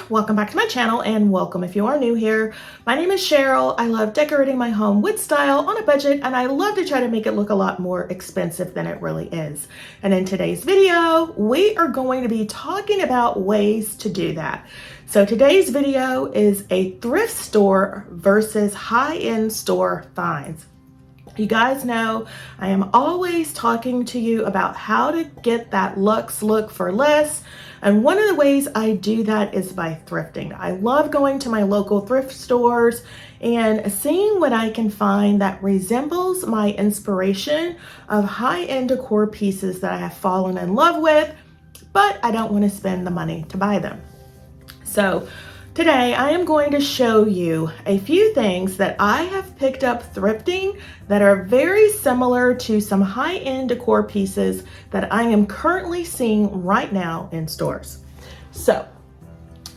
welcome back to my channel, and welcome if you are new here. My name is Cheryl. I love decorating my home with style on a budget, and I love to try to make it look a lot more expensive than it really is. And in today's video, we are going to be talking about ways to do that. So today's video is a thrift store versus high-end store finds. You guys know I am always talking to you about how to get that luxe look for less. And one of the ways I do that is by thrifting. I love going to my local thrift stores and seeing what I can find that resembles my inspiration of high-end decor pieces that I have fallen in love with, but I don't want to spend the money to buy them. So today I am going to show you a few things that I have picked up thrifting that are very similar to some high-end decor pieces that I am currently seeing right now in stores. So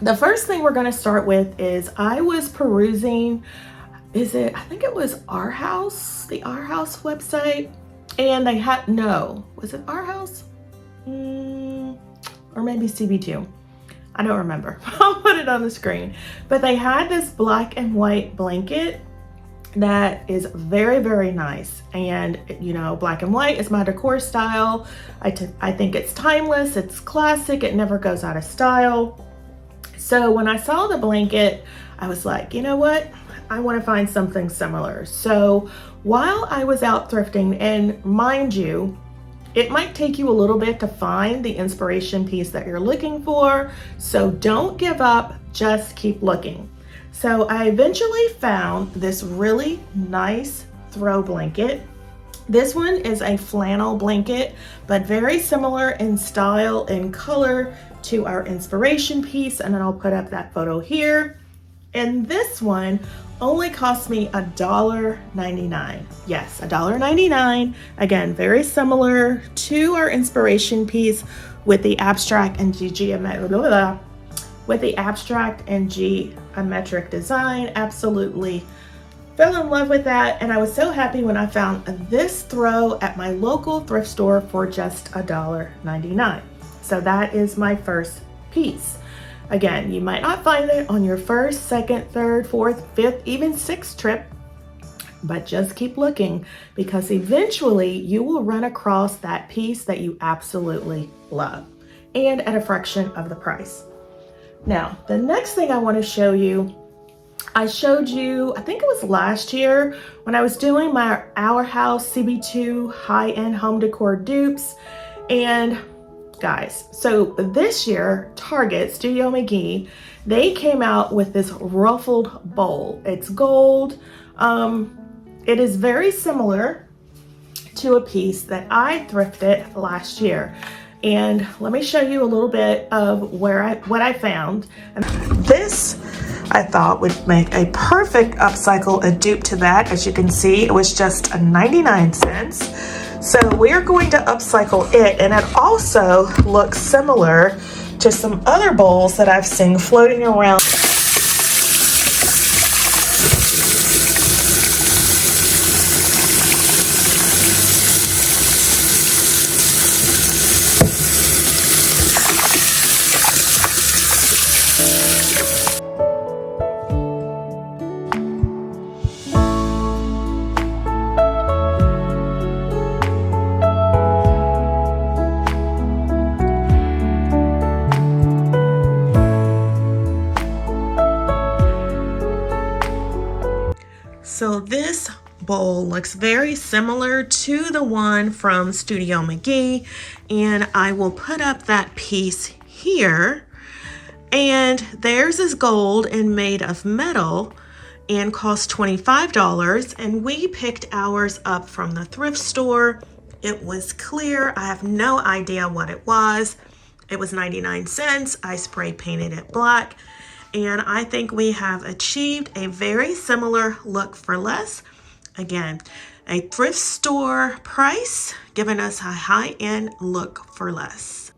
the first thing we're going to start with is I was perusing, I think it was Our House, the Our House website, and they had, was it Our House? Or maybe CB2. I don't remember. I'll put it on the screen. But they had this black and white blanket that is very, very nice. And you know, black and white is my decor style. I think it's timeless, it's classic, it never goes out of style. So when I saw the blanket, I was like, you know what? I want to find something similar. So while I was out thrifting, and mind you, it might take you a little bit to find the inspiration piece that you're looking for, so don't give up, just keep looking. So I eventually found this really nice throw blanket. This one is a flannel blanket, but very similar in style and color to our inspiration piece, and then I'll put up that photo here. And this one only cost me $1.99. Yes, $1.99. Again, very similar to our inspiration piece with the abstract and geometric design. Absolutely fell in love with that, and I was so happy when I found this throw at my local thrift store for just $1.99. So that is my first piece. Again, you might not find it on your first, second, third, fourth, fifth, even sixth trip, but just keep looking, because eventually you will run across that piece that you absolutely love, and at a fraction of the price. Now, the next thing I want to show you, I showed you, I think it was last year when I was doing my Our House CB2 high-end home decor dupes. And guys, so this year, Target, Studio McGee, they came out with this ruffled bowl. It's gold. It is very similar to a piece that I thrifted last year. And let me show you a little bit of what I found. And this, I thought, would make a perfect upcycle, a dupe to that. As you can see, it was just 99 cents. So we're going to upcycle it, and it also looks similar to some other bowls that I've seen floating around. So this bowl looks very similar to the one from Studio McGee, and I will put up that piece here. And theirs is gold and made of metal and cost $25, and we picked ours up from the thrift store. It was clear. I have no idea what it was. It was 99 cents. I spray painted it black. And I think we have achieved a very similar look for less. Again, a thrift store price, giving us a high-end look for less.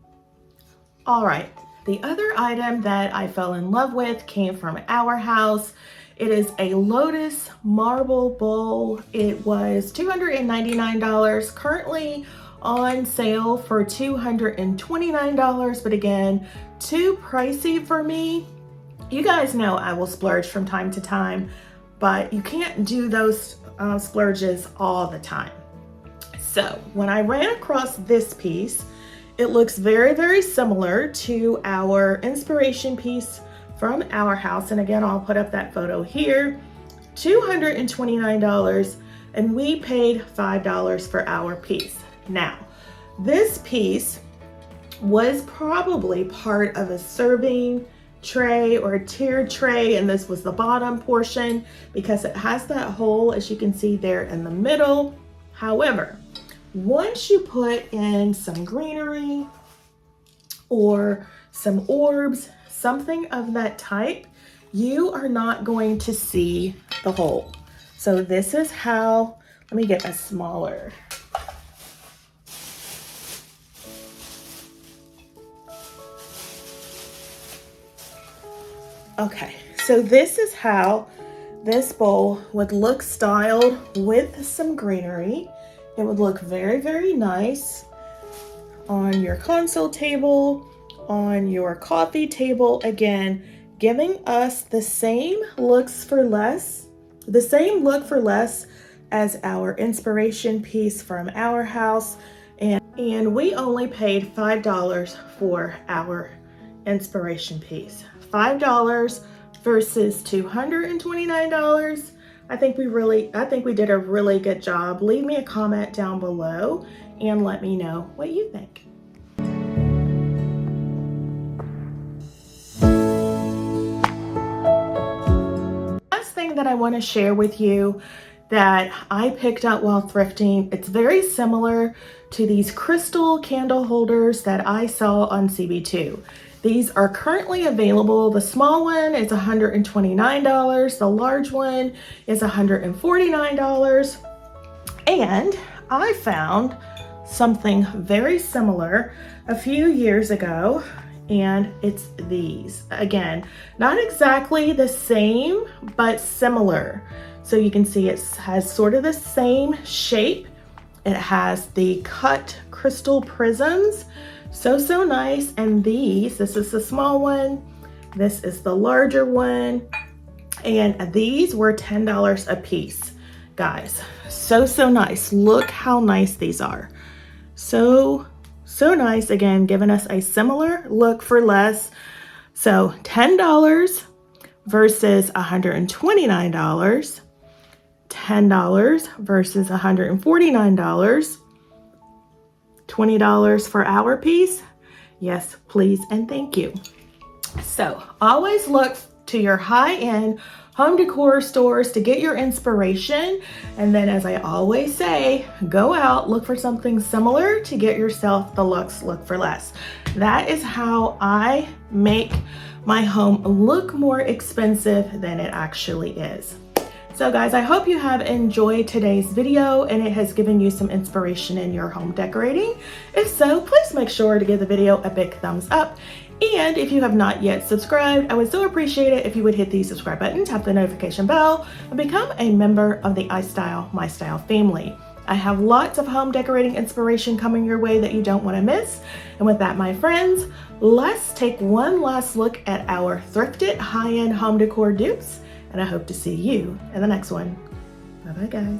All right, the other item that I fell in love with came from Our House. It is a lotus marble bowl. It was $299, currently on sale for $229, but again, too pricey for me. You guys know I will splurge from time to time, but you can't do those splurges all the time. So when I ran across this piece, it looks very, very similar to our inspiration piece from our house. And again, I'll put up that photo here. $229, and we paid $5 for our piece. Now, this piece was probably part of a serving tray or a tiered tray, and this was the bottom portion because it has that hole, as you can see there in the middle. However, once you put in some greenery or some orbs, something of that type, you are not going to see the hole. So this is how, let me get a smaller. Okay, so this is how this bowl would look styled with some greenery. It would look very, very nice on your console table, on your coffee table, again, giving us the same look for less as our inspiration piece from our house. And we only paid $5 for our inspiration piece. $5 versus $229. I think we did a really good job. Leave me a comment down below and let me know what you think. That I want to share with you that I picked up while thrifting. It's very similar to these crystal candle holders that I saw on CB2. These are currently available. The small one is $129. The large one is $149. And I found something very similar a few years ago, and it's these. Again, not exactly the same, but similar. So you can see it has sort of the same shape. It has the cut crystal prisms. So nice. And this is the small one. This is the larger one. And these were $10 a piece, guys. So nice. Look how nice these are. So nice. Again, giving us a similar look for less. So $10 versus $129. $10 versus $149. $20 for our piece. Yes, please and thank you. So always look to your high-end home decor stores to get your inspiration. And then, as I always say, go out, look for something similar to get yourself the luxe look for less. That is how I make my home look more expensive than it actually is. So guys, I hope you have enjoyed today's video and it has given you some inspiration in your home decorating. If so, please make sure to give the video a big thumbs up. And if you have not yet subscribed, I would so appreciate it if you would hit the subscribe button, tap the notification bell, and become a member of the iStylEMYSTYLE family. I have lots of home decorating inspiration coming your way that you don't want to miss. And with that, my friends, let's take one last look at our thrifted high-end home decor dupes. And I hope to see you in the next one. Bye-bye, guys.